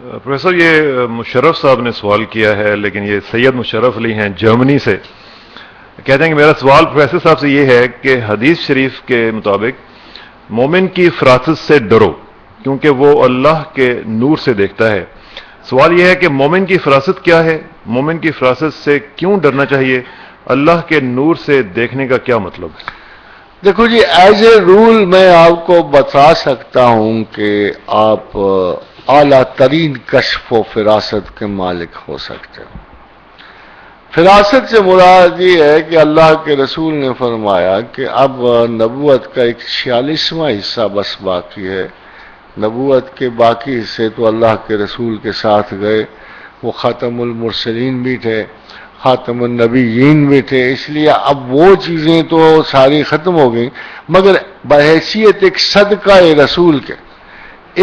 Professor یہ مشرف صاحب نے سوال کیا ہے، لیکن یہ سید مشرف علی ہیں جرمنی سے، کہتے ہیں کہ میرا سوال پروفیسر صاحب سے یہ ہے کہ حدیث شریف کے مطابق مومن کی فراست سے ڈرو کیونکہ وہ اللہ کے نور سے دیکھتا ہے۔ سوال یہ ہے کہ مومن کی فراست کیا ہے؟ مومن کی فراست سے کیوں ڈرنا چاہیے؟ اللہ کے نور سے دیکھنے کا کیا مطلب ہے؟ دیکھو جی، ایز اے رول میں آپ کو بتا سکتا ہوں کہ آپ اعلیٰ ترین کشف و فراست کے مالک ہو سکتے ہو۔ فراست سے مراد یہ ہے کہ اللہ کے رسول نے فرمایا کہ اب نبوت کا ایک 46واں حصہ بس باقی ہے۔ نبوت کے باقی حصے تو اللہ کے رسول کے ساتھ گئے، وہ خاتم المرسلین بھی تھے، خاتم النبیین بھی تھے، اس لیے اب وہ چیزیں تو ساری ختم ہو گئیں، مگر بحیثیت ایک صدقہ رسول کے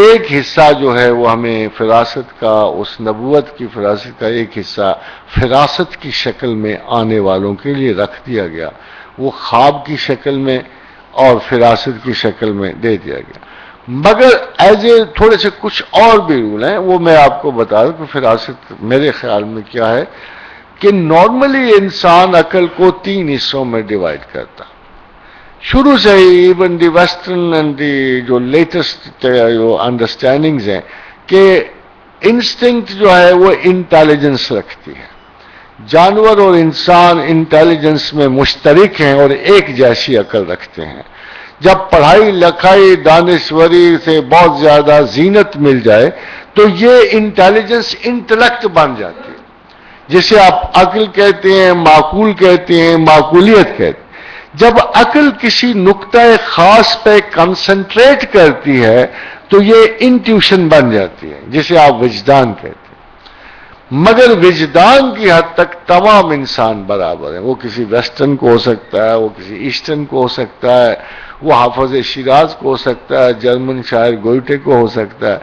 ایک حصہ جو ہے وہ ہمیں فراست کا، اس نبوت کی فراست کا ایک حصہ فراست کی شکل میں آنے والوں کے لیے رکھ دیا گیا، وہ خواب کی شکل میں اور فراست کی شکل میں دے دیا گیا۔ مگر ایز اے تھوڑے سے کچھ اور بھی رول ہیں، وہ میں آپ کو بتا دوں کہ فراست میرے خیال میں کیا ہے کہ نارملی انسان عقل کو 3 حصوں میں ڈیوائڈ کرتا، شروع سے ہی even the western and the جو لیٹسٹ جو انڈرسٹینڈنگز ہیں کہ انسٹنکٹ جو ہے وہ انٹیلیجنس رکھتی ہے، جانور اور انسان انٹیلیجنس میں مشترک ہیں اور ایک جیسی عقل رکھتے ہیں۔ جب پڑھائی لکھائی دانشوری سے بہت زیادہ زینت مل جائے تو یہ انٹیلیجنس انٹلیکٹ بن جاتی ہے، جسے آپ عقل کہتے ہیں، معقول کہتے ہیں، معقولیت کہتے ہیں۔ جب عقل کسی نقطہ خاص پہ کنسنٹریٹ کرتی ہے تو یہ انٹیوشن بن جاتی ہے، جسے آپ وجدان کہتے ہیں۔ مگر وجدان کی حد تک تمام انسان برابر ہیں، وہ کسی ویسٹرن کو ہو سکتا ہے، وہ کسی ایسٹرن کو ہو سکتا ہے، وہ حافظ شیراز کو ہو سکتا ہے، جرمن شاعر گوئٹے کو ہو سکتا ہے۔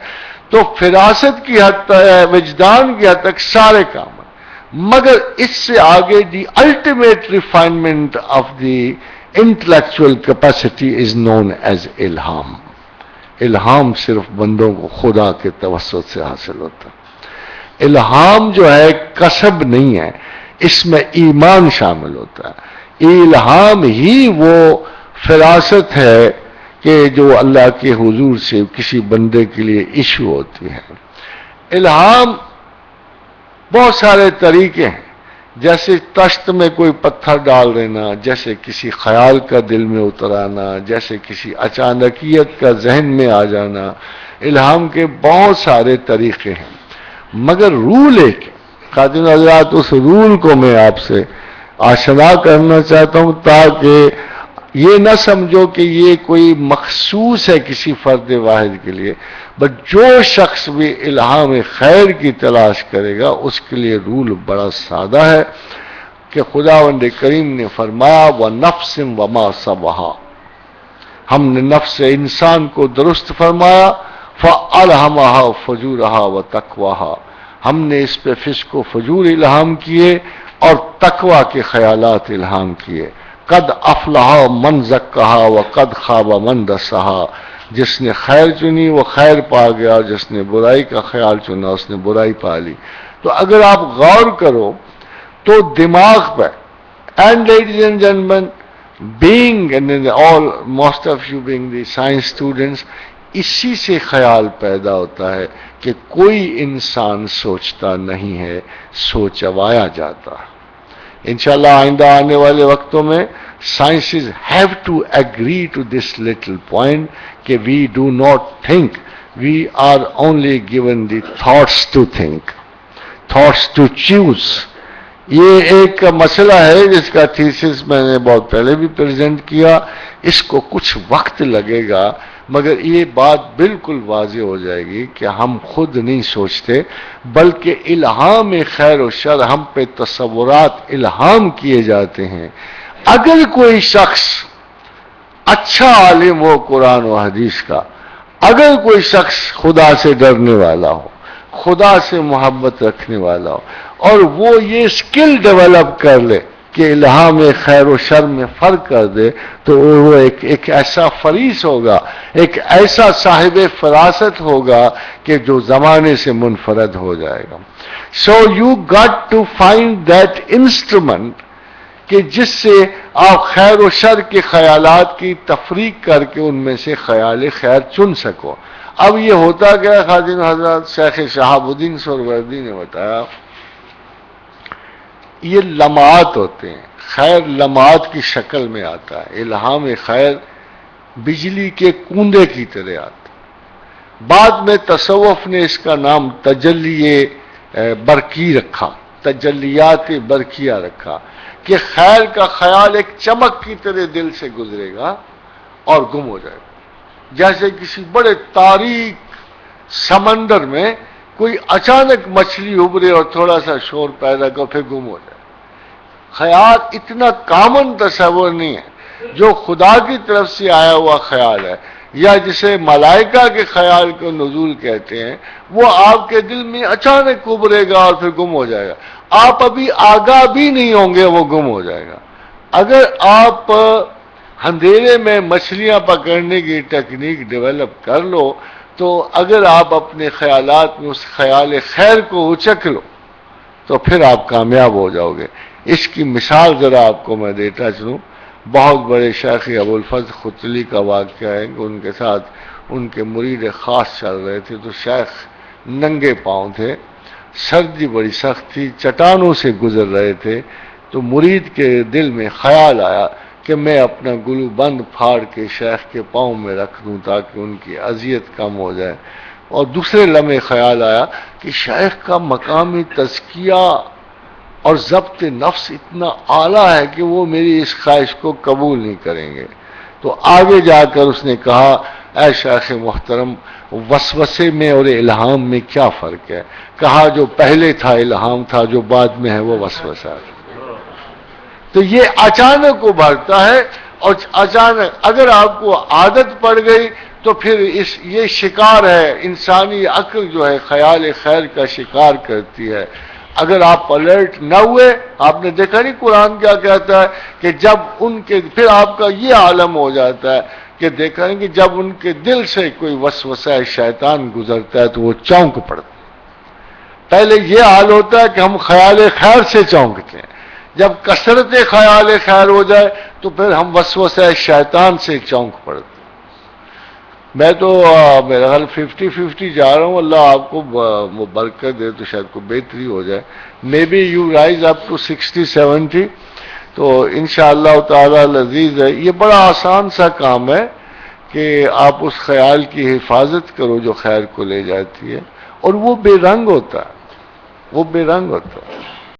تو فراست کی حد تک، وجدان کی حد تک سارے کام ہیں، مگر اس سے آگے the ultimate refinement of the intellectual capacity is known as الہام۔ الہام صرف بندوں کو خدا کے توسط سے حاصل ہوتا ہے۔ الہام جو ہے کسب نہیں ہے، اس میں ایمان شامل ہوتا ہے۔ الہام ہی وہ فراست ہے کہ جو اللہ کے حضور سے کسی بندے کے لیے ایشو ہوتی ہے۔ الہام بہت سارے طریقے ہیں، جیسے تشت میں کوئی پتھر ڈال دینا، جیسے کسی خیال کا دل میں اتر آنا، جیسے کسی اچانکیت کا ذہن میں آ جانا، الہام کے بہت سارے طریقے ہیں۔ مگر رول ایک ہے، خادم حضرات، اس رول کو میں آپ سے آشنا کرنا چاہتا ہوں تاکہ یہ نہ سمجھو کہ یہ کوئی مخصوص ہے کسی فرد واحد کے لیے، بٹ جو شخص بھی الہام خیر کی تلاش کرے گا اس کے لیے رول بڑا سادہ ہے کہ خداوند کریم نے فرمایا وَنَفْسٍ وَمَا سَوَّاهَا، ہم نے نفس انسان کو درست فرمایا، فَأَلْهَمَهَا فُجُورَهَا وَتَقْوَاهَا، ہم نے اس پہ فسق و فجور الہام کیے اور تقوی کے خیالات الہام کیے۔ قد افلح من زکاها وقد خاب من دساها، جس نے خیر چنی وہ خیر پا گیا، اور جس نے برائی کا خیال چنا اس نے برائی پا لی۔ تو اگر آپ غور کرو تو دماغ پہ، and ladies and gentlemen, being and all most of you being the science students، اسی سے خیال پیدا ہوتا ہے کہ کوئی انسان سوچتا نہیں ہے، سوچوایا جاتا ہے۔ انشاءاللہ آئندہ آنے والے وقتوں میں sciences have to agree to this little point کہ we do not think، we are only given the thoughts to think، thoughts to choose۔ یہ ایک مسئلہ ہے جس کا تھیسس میں نے بہت پہلے بھی پریزنٹ کیا، اس کو کچھ وقت لگے گا، مگر یہ بات بالکل واضح ہو جائے گی کہ ہم خود نہیں سوچتے بلکہ الہام خیر و شر ہم پہ تصورات الہام کیے جاتے ہیں۔ اگر کوئی شخص اچھا عالم ہو قرآن و حدیث کا، اگر کوئی شخص خدا سے ڈرنے والا ہو، خدا سے محبت رکھنے والا ہو، اور وہ یہ سکل ڈیولپ کر لے کہ الہام خیر و شر میں فرق کر دے تو وہ ایک ایسا فریس ہوگا، ایک ایسا صاحب فراست ہوگا کہ جو زمانے سے منفرد ہو جائے گا. So you got to find that instrument کہ جس سے آپ خیر و شر کے خیالات کی تفریق کر کے ان میں سے خیال خیر چن سکو. اب یہ ہوتا کیا خادم حضرات، شیخ شہاب الدین سہروردی نے بتایا، یہ لمحات ہوتے ہیں، خیر لمحات کی شکل میں آتا ہے. الہام خیر بجلی کے کوندے کی طرح آتا. بعد میں تصوف نے اس کا نام تجلی برقی رکھا، تجلیات برقیہ رکھا، کہ خیر کا خیال ایک چمک کی طرح دل سے گزرے گا اور گم ہو جائے گا. جیسے کسی بڑے تاریک سمندر میں کوئی اچانک مچھلی ابھرے اور تھوڑا سا شور پیدا کر پھر گم ہو جائے. خیال اتنا کامن تصور نہیں ہے. جو خدا کی طرف سے آیا ہوا خیال ہے، یا جسے ملائکہ کے خیال کو نزول کہتے ہیں، وہ آپ کے دل میں اچانک ابھرے گا اور پھر گم ہو جائے گا. آپ ابھی آگاہ بھی نہیں ہوں گے، وہ گم ہو جائے گا. اگر آپ اندھیرے میں مچھلیاں پکڑنے کی ٹیکنیک ڈیولپ کر لو تو اگر آپ اپنے خیالات میں اس خیال خیر کو اچک لو تو پھر آپ کامیاب ہو جاؤ گے. اس کی مثال ذرا آپ کو میں دیتا چلوں. بہت بڑے شیخ ابو الفضل ختلی کا واقعہ ہے کہ ان کے ساتھ ان کے مرید خاص چل رہے تھے تو شیخ ننگے پاؤں تھے، سردی بڑی سخت تھی، چٹانوں سے گزر رہے تھے. تو مرید کے دل میں خیال آیا کہ میں اپنا گلو بند پھاڑ کے شیخ کے پاؤں میں رکھ دوں تاکہ ان کی اذیت کم ہو جائے. اور دوسرے لمحے خیال آیا کہ شیخ کا مقامی تزکیہ اور ضبط نفس اتنا اعلیٰ ہے کہ وہ میری اس خواہش کو قبول نہیں کریں گے. تو آگے جا کر اس نے کہا، اے شیخ محترم، وسوسے میں اور الہام میں کیا فرق ہے؟ کہا جو پہلے تھا الہام تھا، جو بعد میں ہے وہ وسوسہ ہے. تو یہ اچانک ابھرتا ہے، اور اچانک اگر آپ کو عادت پڑ گئی تو پھر یہ شکار ہے. انسانی عقل جو ہے خیال خیر کا شکار کرتی ہے. اگر آپ الرٹ نہ ہوئے، آپ نے دیکھا نہیں قرآن کیا کہتا ہے کہ جب ان کے، پھر آپ کا یہ عالم ہو جاتا ہے کہ دیکھا ہے کہ جب ان کے دل سے کوئی وسوسہ شیطان گزرتا ہے تو وہ چونک پڑتا. پہلے یہ حال ہوتا ہے کہ ہم خیال خیر سے چونکتے ہیں، جب کثرت خیال خیر ہو جائے تو پھر ہم وسوسہ شیطان سے چونک پڑتے. میں تو میرا خیال 50-50 جا رہا ہوں. اللہ آپ کو وہ برکت دے تو شاید کو بہتری ہو جائے. Maybe you rise up to 60-70. تو انشاءاللہ تعالی لذیذ ہے. یہ بڑا آسان سا کام ہے کہ آپ اس خیال کی حفاظت کرو جو خیر کو لے جاتی ہے، اور وہ بے رنگ ہوتا ہے، وہ بے رنگ ہوتا ہے.